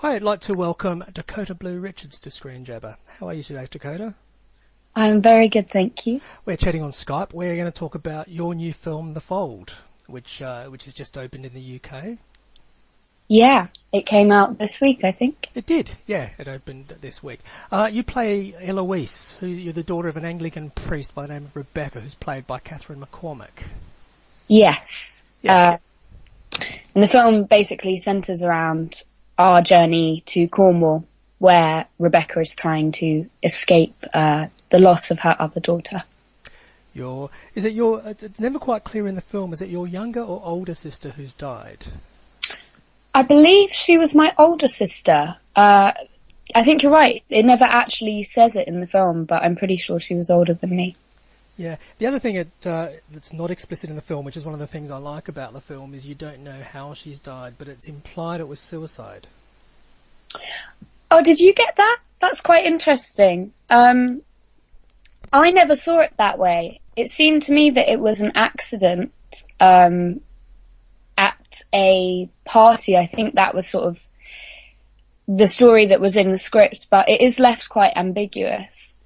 Hi, I'd like to welcome Dakota Blue Richards to Screenjabber. How are you today, Dakota? I'm very good, thank you. We're chatting on Skype. We're going to talk about your new film, The Fold, which has just opened in the UK. Yeah, it came out this week, I think. It did, yeah, it opened this week. You play Eloise, you're the daughter of an Anglican priest by the name of Rebecca, who's played by Catherine McCormack. Yes. Yeah. And the film basically centres around our journey to Cornwall, where Rebecca is trying to escape the loss of her other daughter. It's never quite clear in the film, is it your younger or older sister who's died? I believe she was my older sister. I think you're right. It never actually says it in the film, but I'm pretty sure she was older than me. Yeah. The other thing that's not explicit in the film, which is one of the things I like about the film, is you don't know how she's died, but it's implied it was suicide. Oh, did you get that? That's quite interesting. I never saw it that way. It seemed to me that it was an accident at a party. I think that was sort of the story that was in the script, but it is left quite ambiguous.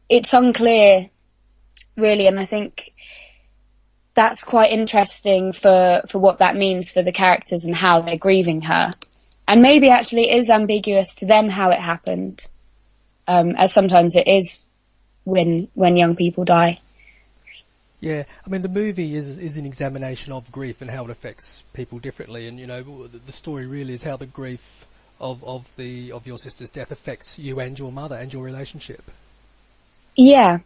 It's unclear, really, and I think that's quite interesting for what that means for the characters and how they're grieving her. And maybe actually it is ambiguous to them how it happened, as sometimes it is when young people die. Yeah, I mean, the movie is an examination of grief and how it affects people differently, and the story really is how the grief of your sister's death affects you and your mother and your relationship. Yeah,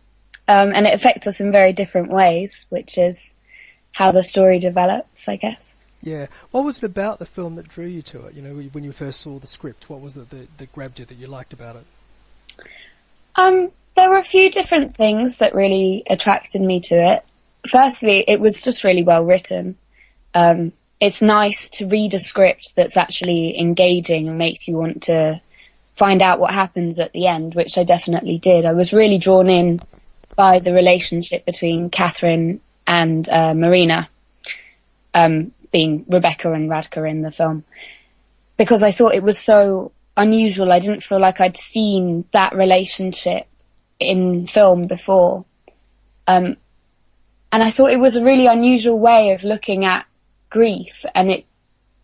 and it affects us in very different ways, which is how the story develops, I guess. Yeah, what was it about the film that drew you to it? When you first saw the script, what was it that grabbed you, that you liked about it? There were a few different things that really attracted me to it. Firstly, it was just really well written. It's nice to read a script that's actually engaging and makes you want to find out what happens at the end, which I definitely did. I was really drawn in by the relationship between Catherine and Marina, being Rebecca and Radka in the film, because I thought it was so unusual. I didn't feel like I'd seen that relationship in film before. And I thought it was a really unusual way of looking at grief, and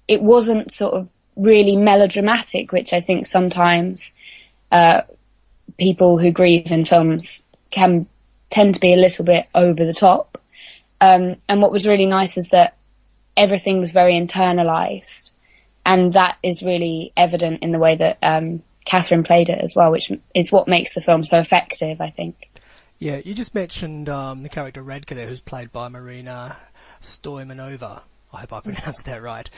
it wasn't sort of really melodramatic, which I think sometimes people who grieve in films can tend to be a little bit over the top. And what was really nice is that everything was very internalised, and that is really evident in the way that Catherine played it as well, which is what makes the film so effective, I think. Yeah, you just mentioned the character Radka there, who's played by Marina Stoimanova. I hope I pronounced that right.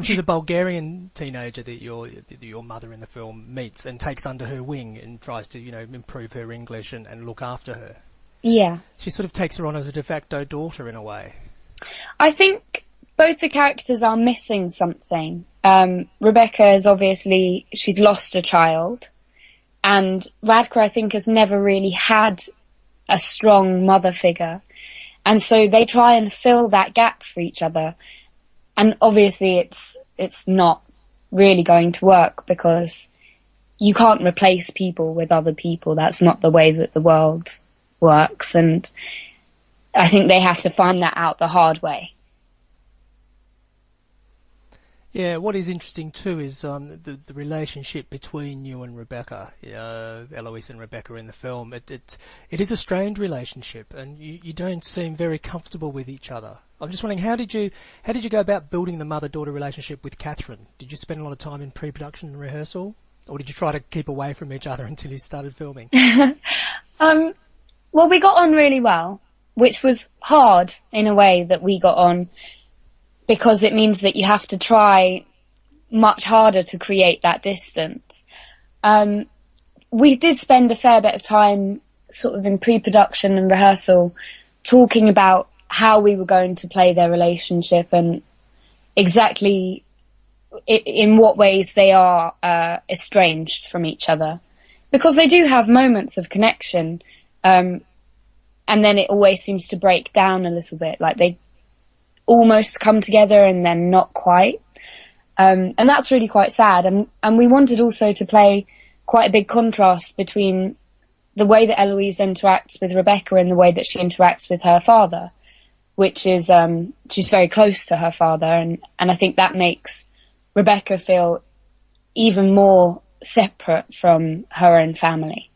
She's a Bulgarian teenager that your mother in the film meets and takes under her wing and tries to, improve her English and look after her. Yeah. She sort of takes her on as a de facto daughter in a way. I think both the characters are missing something. Rebecca is obviously, she's lost a child, and Radka, I think, has never really had a strong mother figure. And so they try and fill that gap for each other. And obviously it's not really going to work, because you can't replace people with other people. That's not the way that the world works. And I think they have to find that out the hard way. Yeah, what is interesting too is the relationship between you and Rebecca, Eloise and Rebecca in the film. It is a strained relationship, and you don't seem very comfortable with each other. I'm just wondering, how did you go about building the mother-daughter relationship with Catherine? Did you spend a lot of time in pre-production and rehearsal, or did you try to keep away from each other until you started filming? Well, we got on really well, which was hard in a way that we got on, because it means that you have to try much harder to create that distance. We did spend a fair bit of time sort of in pre-production and rehearsal talking about how we were going to play their relationship and exactly in what ways they are estranged from each other. Because they do have moments of connection, and then it always seems to break down a little bit, like they almost come together and then not quite. And that's really quite sad. And we wanted also to play quite a big contrast between the way that Eloise interacts with Rebecca and the way that she interacts with her father, which is, she's very close to her father, and I think that makes Rebecca feel even more separate from her own family.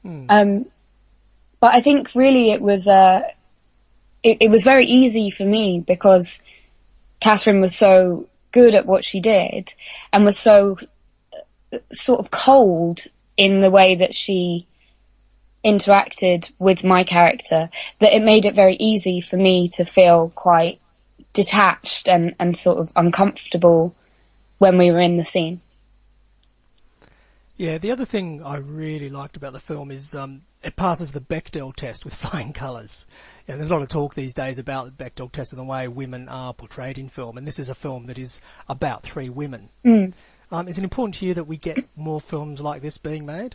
But I think really it was very easy for me because Catherine was so good at what she did and was so sort of cold in the way that she interacted with my character, that it made it very easy for me to feel quite detached and sort of uncomfortable when we were in the scene. Yeah, the other thing I really liked about the film is it passes the Bechdel test with flying colours. And there's a lot of talk these days about the Bechdel test and the way women are portrayed in film, and this is a film that is about 3 women. Is it important to you that we get more films like this being made?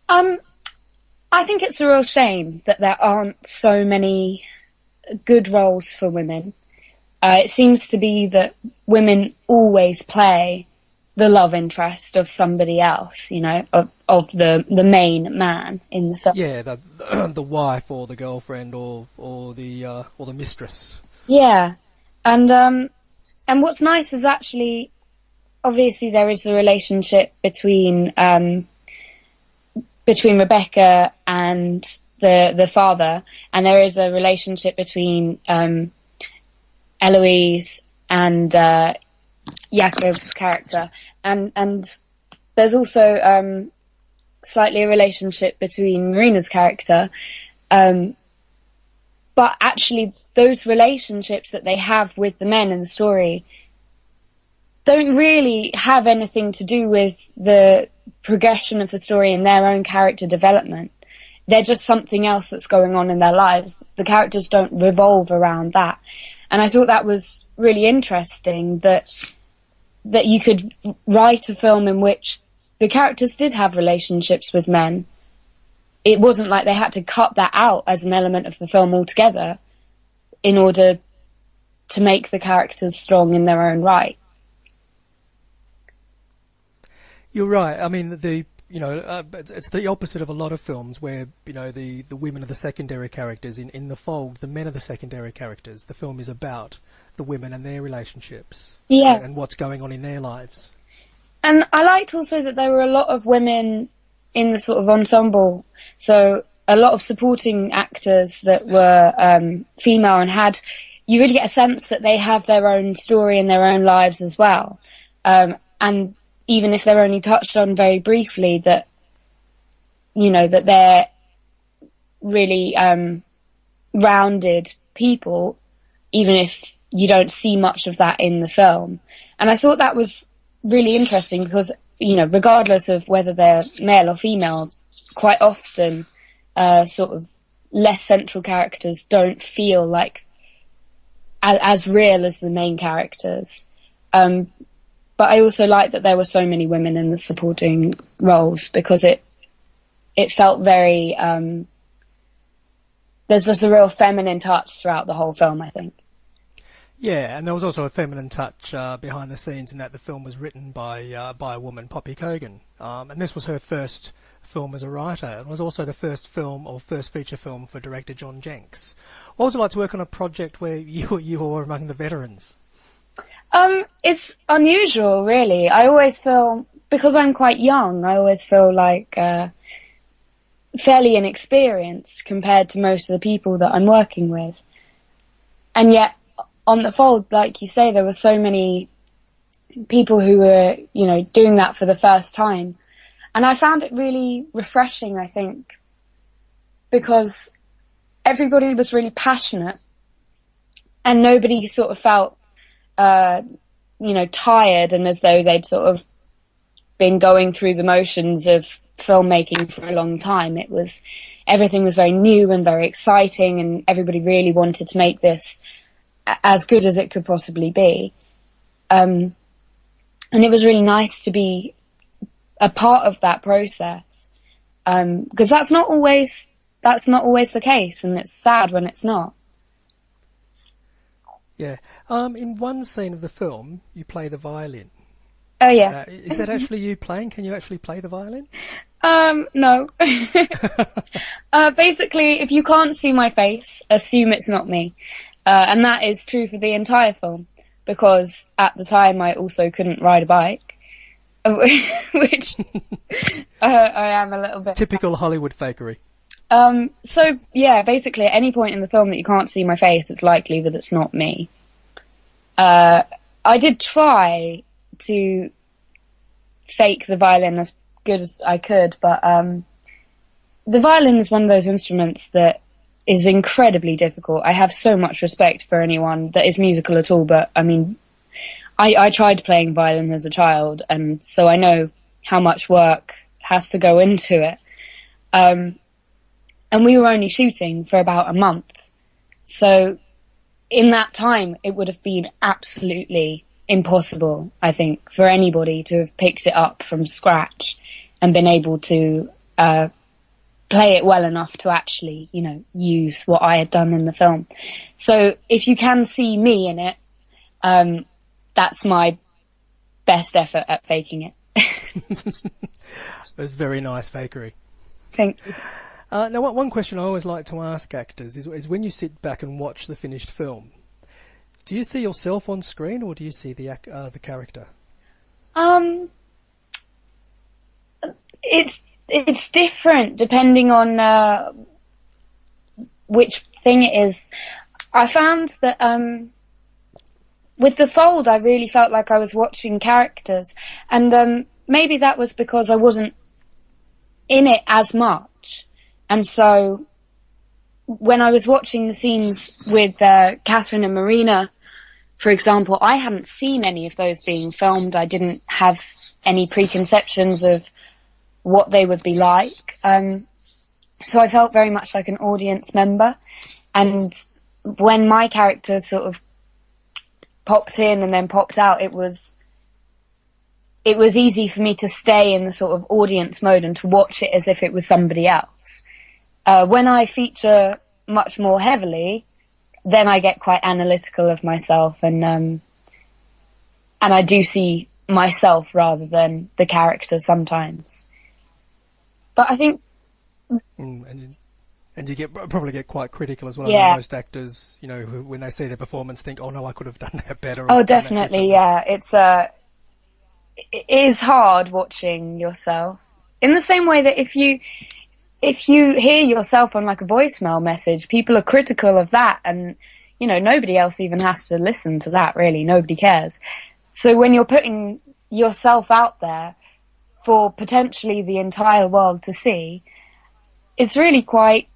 I think it's a real shame that there aren't so many good roles for women. It seems to be that women always play the love interest of somebody else, you know, of the main man in the film. Yeah, the wife or the girlfriend or the mistress. Yeah, and what's nice is actually, obviously, there is a relationship between Rebecca and the father, and there is a relationship between Eloise and Jakob's character, and there's also slightly a relationship between Marina's character, but actually those relationships that they have with the men in the story don't really have anything to do with the progression of the story and their own character development. They're just something else that's going on in their lives. The characters don't revolve around that. And I thought that was really interesting, that you could write a film in which the characters did have relationships with men. It wasn't like they had to cut that out as an element of the film altogether in order to make the characters strong in their own right. You're right. I mean, it's the opposite of a lot of films where, you know, the women are the secondary characters. In The Fold, the men are the secondary characters. The film is about the women and their relationships. Yeah. And what's going on in their lives. And I liked also that there were a lot of women in the sort of ensemble. So a lot of supporting actors that were female, and you really get a sense that they have their own story and their own lives as well. And even if they're only touched on very briefly, that, you know, that they're really rounded people, even if you don't see much of that in the film. And I thought that was really interesting because, you know, regardless of whether they're male or female, quite often sort of less central characters don't feel like as real as the main characters. But I also like that there were so many women in the supporting roles, because it felt very, there's just a real feminine touch throughout the whole film, I think. Yeah, and there was also a feminine touch behind the scenes in that the film was written by a woman, Poppy Kogan. And this was her first film as a writer. It was also the first feature film for director John Jenks. What was it like to work on a project where you were among the veterans? It's unusual, really. I always feel, because I'm quite young, I always feel like fairly inexperienced compared to most of the people that I'm working with. And yet, on The Fold, like you say, there were so many people who were, you know, doing that for the first time. And I found it really refreshing, I think, because everybody was really passionate and nobody sort of felt you know, tired and as though they'd sort of been going through the motions of filmmaking for a long time. Everything was very new and very exciting, and everybody really wanted to make this as good as it could possibly be. And it was really nice to be a part of that process, because that's not always the case, and it's sad when it's not. Yeah. In one scene of the film, you play the violin. Oh yeah. Is that actually you playing? Can you actually play the violin? No. Basically, if you can't see my face, assume it's not me. And that is true for the entire film, because at the time I also couldn't ride a bike, which I am a little bit... Typical Hollywood fakery. So, yeah, basically at any point in the film that you can't see my face, it's likely that it's not me. I did try to fake the violin as good as I could, but the violin is one of those instruments that is incredibly difficult. I have so much respect for anyone that is musical at all, but I mean, I tried playing violin as a child, and so I know how much work has to go into it. And we were only shooting for about a month. So in that time, it would have been absolutely impossible, I think, for anybody to have picked it up from scratch and been able to play it well enough to actually, you know, use what I had done in the film. So if you can see me in it, that's my best effort at faking it. It's very nice fakery. Thank you. Now, one question I always like to ask actors is when you sit back and watch the finished film, do you see yourself on screen or do you see the character? It's different depending on which thing it is. I found that with The Fold, I really felt like I was watching characters, and maybe that was because I wasn't in it as much. And so when I was watching the scenes with Catherine and Marina, for example, I hadn't seen any of those being filmed. I didn't have any preconceptions of what they would be like. So I felt very much like an audience member. And when my character sort of popped in and then popped out, it was easy for me to stay in the sort of audience mode and to watch it as if it was somebody else. When I feature much more heavily, then I get quite analytical of myself, and I do see myself rather than the character sometimes. But I think, and you probably get quite critical as well. Yeah. I know most actors, you know, who, when they see their performance, think, "Oh no, I could have done that better." Oh, definitely, yeah. It is hard watching yourself. In the same way that if you hear yourself on like a voicemail message, people are critical of that, and you know, nobody else even has to listen to that, really. Nobody cares. So when you're putting yourself out there for potentially the entire world to see, it's really quite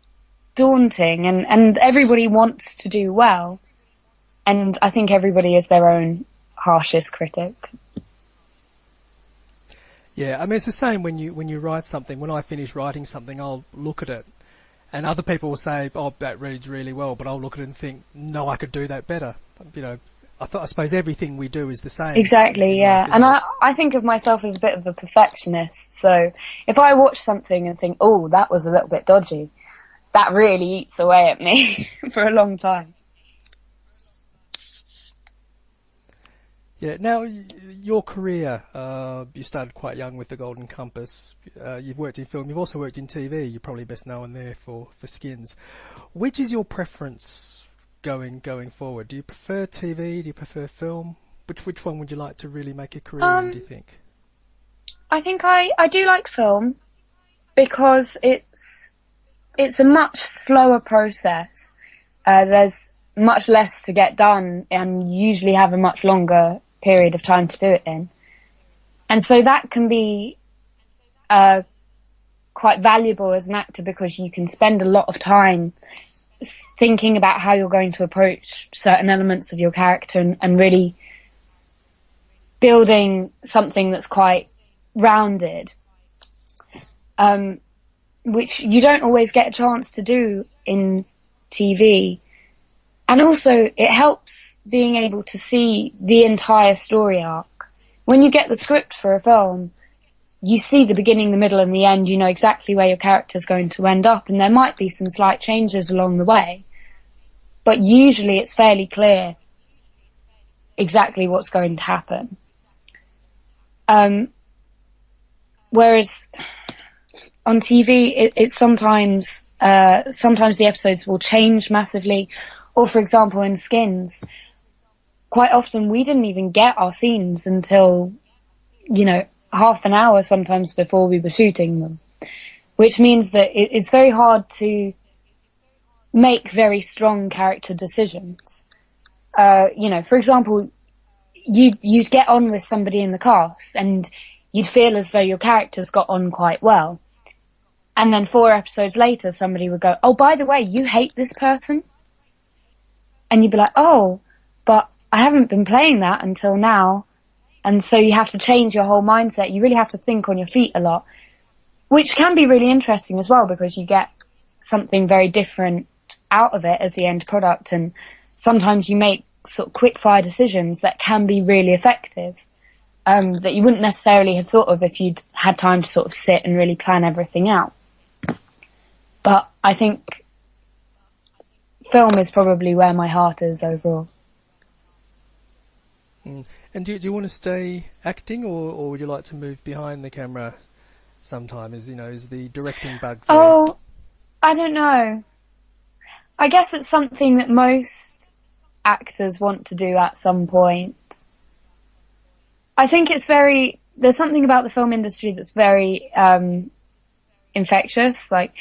daunting, and everybody wants to do well, and I think everybody is their own harshest critic. Yeah, I mean, it's the same when you write something. When I finish writing something, I'll look at it, and other people will say, "Oh, that reads really well," but I'll look at it and think, "No, I could do that better." You know, I suppose everything we do is the same. Exactly, yeah. And I think of myself as a bit of a perfectionist. So if I watch something and think, "Oh, that was a little bit dodgy," that really eats away at me for a long time. Yeah. Now, your career, you started quite young with the Golden Compass. You've worked in film. You've also worked in TV. You're probably best known there for Skins. Which is your preference going forward? Do you prefer TV? Do you prefer film? Which one would you like to really make a career in, do you think? I think I do like film because it's a much slower process. There's much less to get done, and you usually have a much longer period of time to do it in. And so that can be quite valuable as an actor, because you can spend a lot of time thinking about how you're going to approach certain elements of your character, and really building something that's quite rounded, which you don't always get a chance to do in TV. And also, it helps being able to see the entire story arc. When you get the script for a film, you see the beginning, the middle, and the end. You know exactly where your character's going to end up, and there might be some slight changes along the way. But usually it's fairly clear exactly what's going to happen. Whereas on TV, it's sometimes the episodes will change massively. Or, for example, in Skins, quite often we didn't even get our scenes until, half an hour sometimes before we were shooting them. Which means that it's very hard to make very strong character decisions. For example, you'd get on with somebody in the cast and you'd feel as though your characters got on quite well. And then 4 episodes later, somebody would go, "Oh, by the way, you hate this person?" And you'd be like, "Oh, but I haven't been playing that until now." And so you have to change your whole mindset. You really have to think on your feet a lot, which can be really interesting as well, because you get something very different out of it as the end product. And sometimes you make sort of quick fire decisions that can be really effective, that you wouldn't necessarily have thought of if you'd had time to sort of sit and really plan everything out. But I think film is probably where my heart is overall. And do you want to stay acting, or would you like to move behind the camera sometime? Is the directing bug there? Oh, I don't know. I guess it's something that most actors want to do at some point. I think there's something about the film industry that's very infectious, like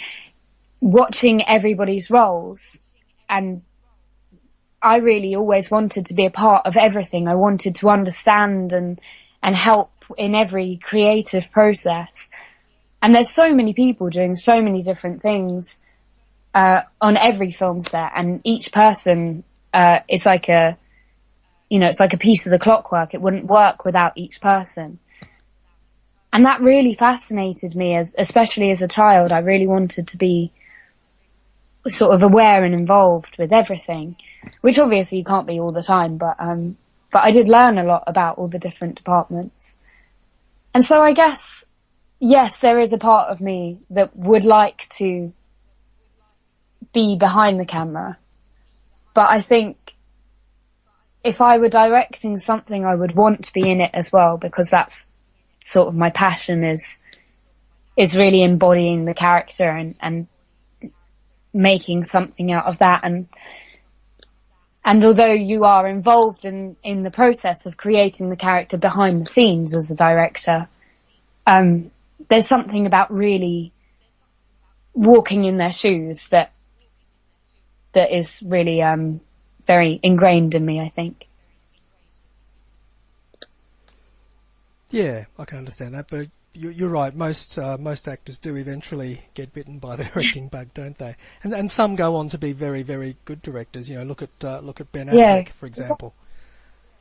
watching everybody's roles. And I really always wanted to be a part of everything. I wanted to understand and help in every creative process. And there's so many people doing so many different things on every film set, and each person is like it's like a piece of the clockwork. It wouldn't work without each person. And that really fascinated me, especially as a child. I really wanted to be sort of aware and involved with everything, which obviously you can't be all the time, but I did learn a lot about all the different departments. And so I guess, yes, there is a part of me that would like to be behind the camera, but I think if I were directing something, I would want to be in it as well, because that's sort of my passion, is really embodying the character and making something out of that. And although you are involved in the process of creating the character behind the scenes as a director, there's something about really walking in their shoes that is really very ingrained in me, I think. Yeah, I can understand that, but you're right. Most actors do eventually get bitten by the directing bug, don't they? And some go on to be very, very good directors. Look at Ben Affleck, for example.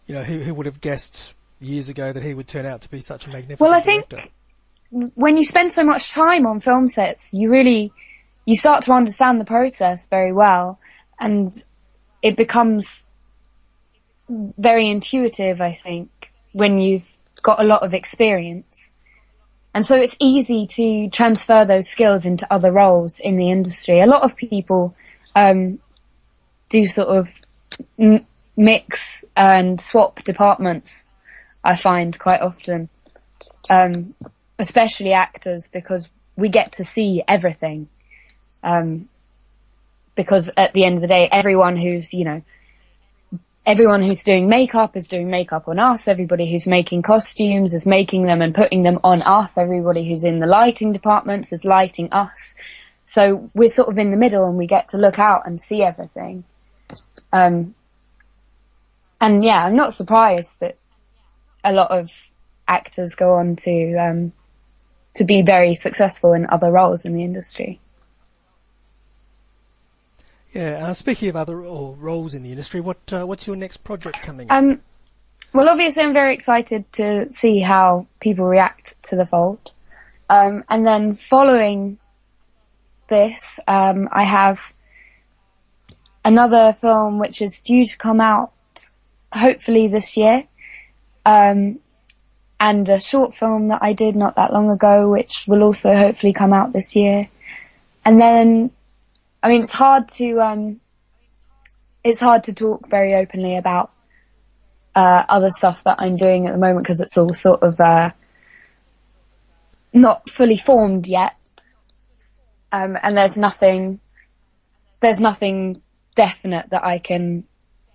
Who would have guessed years ago that he would turn out to be such a magnificent director? Well, I think when you spend so much time on film sets, you start to understand the process very well, and it becomes very intuitive, I think, when you've got a lot of experience. And so it's easy to transfer those skills into other roles in the industry. A lot of people do sort of mix and swap departments, I find, quite often, especially actors, because we get to see everything. Because at the end of the day, everyone who's doing makeup is doing makeup on us. Everybody who's making costumes is making them and putting them on us. Everybody who's in the lighting departments is lighting us. So we're sort of in the middle, and we get to look out and see everything. And yeah, I'm not surprised that a lot of actors go on to be very successful in other roles in the industry. Yeah, speaking of other roles in the industry, what's your next project coming up? Well, obviously I'm very excited to see how people react to The Fold. And then following this, I have another film which is due to come out hopefully this year, and a short film that I did not that long ago, which will also hopefully come out this year. And then, I mean, it's hard to talk very openly about other stuff that I'm doing at the moment, because it's all sort of not fully formed yet. And there's nothing definite that I can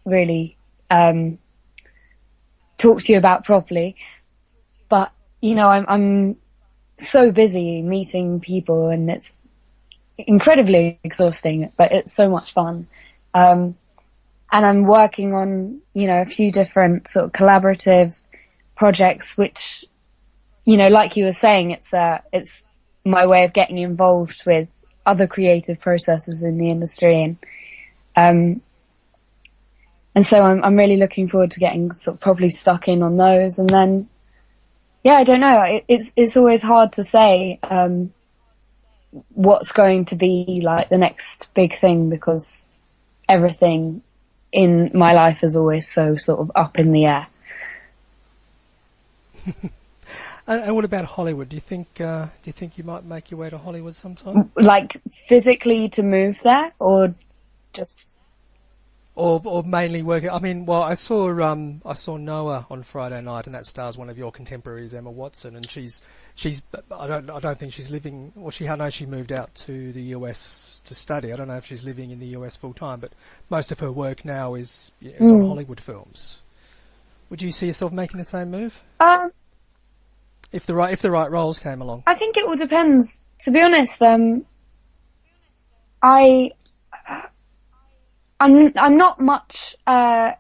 really talk to you about properly. But you know, I'm so busy meeting people, and it's incredibly exhausting, but it's so much fun. And I'm working on, you know, a few different sort of collaborative projects, which, you know, like you were saying, it's my way of getting involved with other creative processes in the industry. And so I'm really looking forward to getting sort of properly stuck in on those. And then, yeah, I don't know. It's always hard to say, what's going to be like the next big thing, because everything in my life is always so sort of up in the air. And what about Hollywood? Do you think you might make your way to Hollywood sometime? Like physically to move there, or just, or mainly working? I mean, well, I saw Noah on Friday night, and that stars one of your contemporaries, Emma Watson, and she's I don't think she's living. Well, I know she moved out to the US to study. I don't know if she's living in the US full time, but most of her work now is on Hollywood films. Would you see yourself making the same move? If the right roles came along? I think it all depends. To be honest, I'm not much. I've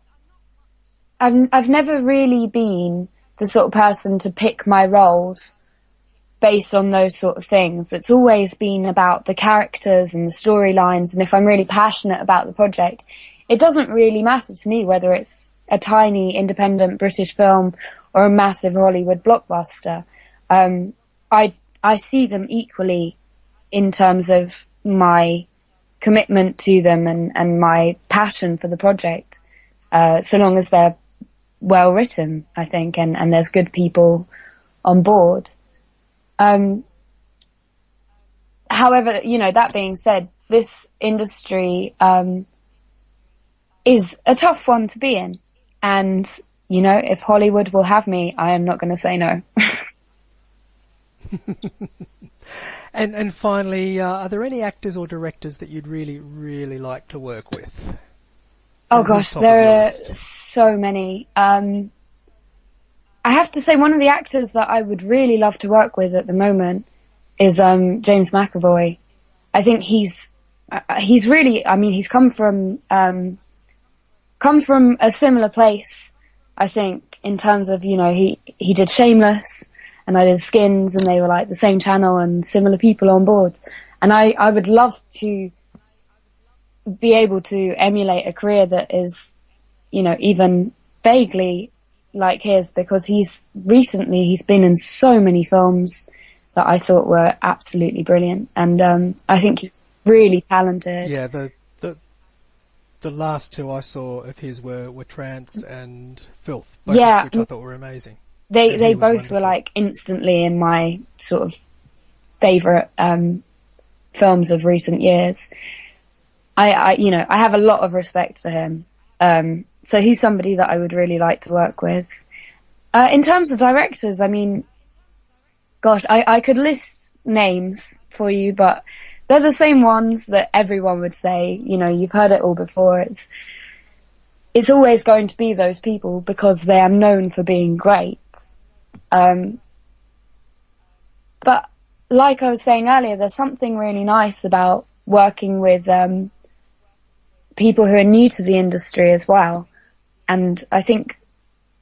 never really been the sort of person to pick my roles based on those sort of things. It's always been about the characters and the storylines, and if I'm really passionate about the project, it doesn't really matter to me whether it's a tiny independent British film or a massive Hollywood blockbuster. I see them equally in terms of my commitment to them and my passion for the project, so long as they're well written, I think, and there's good people on board. However, you know, that being said, this industry is a tough one to be in, and you know, if Hollywood will have me, I am not going to say no. And finally, are there any actors or directors that you'd really, really like to work with? Oh gosh, there are so many. I have to say, one of the actors that I would really love to work with at the moment is James McAvoy. I think he's really, I mean, he's come from a similar place, I think, in terms of, you know, he did Shameless and I did Skins, and they were like the same channel and similar people on board. And I would love to be able to emulate a career that is, you know, even vaguely like his, because he's been in so many films that I thought were absolutely brilliant. And I think he's really talented. Yeah, the last two I saw of his were Trance and Filth, both which I thought were amazing. They both were like instantly in my sort of favourite films of recent years. I have a lot of respect for him. So he's somebody that I would really like to work with. In terms of directors, I mean, gosh, I could list names for you, but they're the same ones that everyone would say, you know, you've heard it all before. It's always going to be those people because they are known for being great. But like I was saying earlier, there's something really nice about working with people who are new to the industry as well. And I think,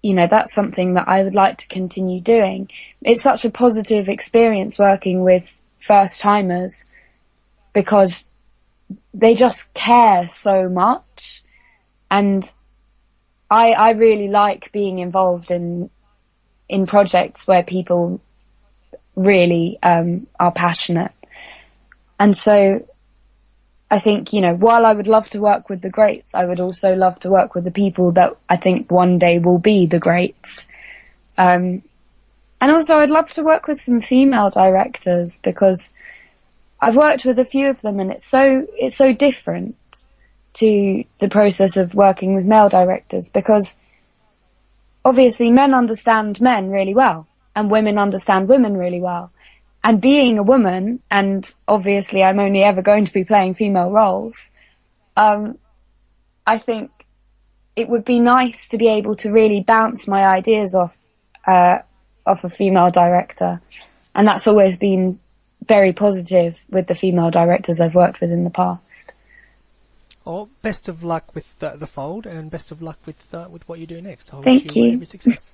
you know, that's something that I would like to continue doing. It's such a positive experience working with first-timers because they just care so much. And I really like being involved in projects where people really are passionate. And so I think, you know, while I would love to work with the greats, I would also love to work with the people that I think one day will be the greats. And also I'd love to work with some female directors because I've worked with a few of them and it's so different to the process of working with male directors because obviously men understand men really well, and women understand women really well. And being a woman, and obviously I'm only ever going to be playing female roles, I think it would be nice to be able to really bounce my ideas off a female director. And that's always been very positive with the female directors I've worked with in the past. Well, best of luck with the Fold, and best of luck with what you do next. I Thank wish you you. every success.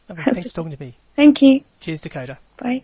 Thanks for talking to me. Thank you. Cheers, Dakota. Bye.